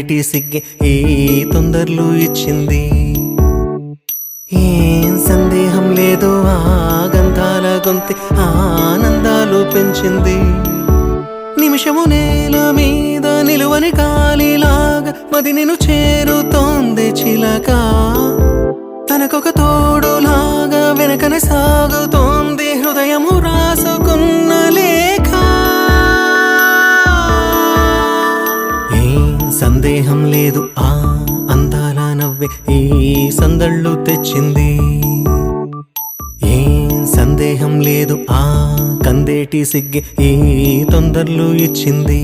కందేటి సిగ్గే ఈ తొందరలు ఇచ్చింది. ఏం సందేహం లేదు ఆ గంధాల గొంతి ఆనందాలు పెంచింది. నిమిషము నేల మీద నిలువని గాలిలాగా మది నిన్ను చేరుతోంది చిలక. తనకొక తోడులాగా వెనకనే సాగుతోంది హృదయము రాసుకున్న లేఖ. ఏం సందేహం లేదు ఆ అందాల నవ్వే ఈ సందళ్ళు తెచ్చింది. ఏం సందేహం లేదు ఆ కందేటి సిగ్గే ఈ తొందరలు ఇచ్చింది.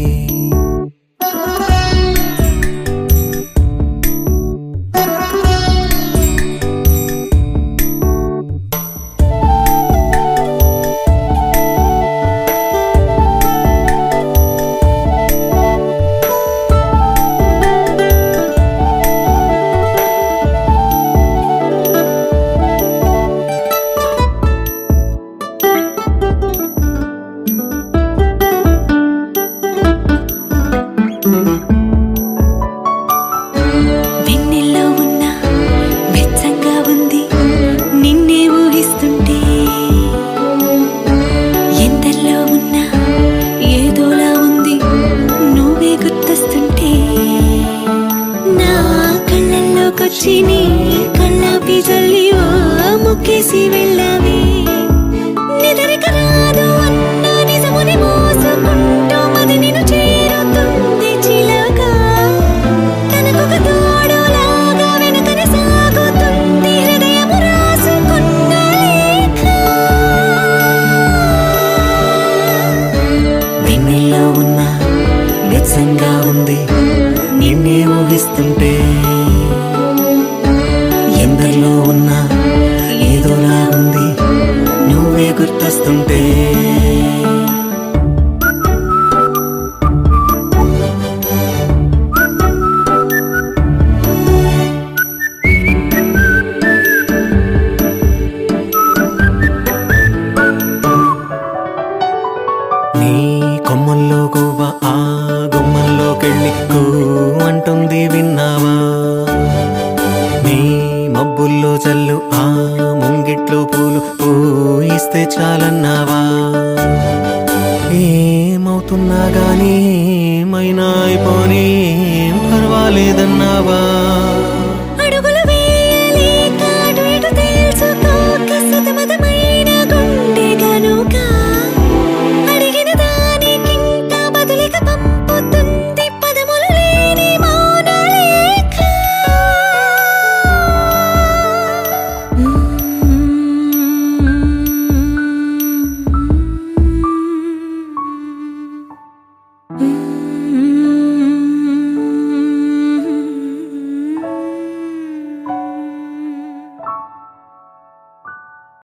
వెన్నెల్లో ఉన్న వెచ్చంగా ఉంది నిన్నే ఊహిస్తుంటే. ఎందల్లో ఉన్న ఏదోలా ఉంది నువ్వే గుర్తొస్తుంటే. నా కళ్ళల్లోకొచ్చి నీ కళ్ళాపి జల్లి ఓ ముక్కేసి వెళ్ళావే. నిదరిక రాదు అన్న నిజముని మోసుకుంటూ మది నిన్ను చేరుతుంది చిలక. తనకొక తోడులాగా వెనకనే సాగుతుంది హృదయము రాసుకున్న లేఖ. వెన్నెల్లో ఉన్న వెచ్చంగా ఉంది నిన్నే ఊహిస్తుంటే. ఎందరిలో ఉన్న ఏదోలా ఉంది నువ్వే గుర్తొస్తుంటే. నీ కొమ్మల్లో గువ్వ ఆ గుమ్మల్లోకెళ్ళి కూ అంటుంది విన్నావా. నీ మబ్బుల్లో చల్లు ఆ ముంగిట్లో పూలు పూయిస్తే చాలన్నావా. ఏమవుతున్నా గానీ ఏమైనా అయిపోనీ పర్వాలేదన్నావా.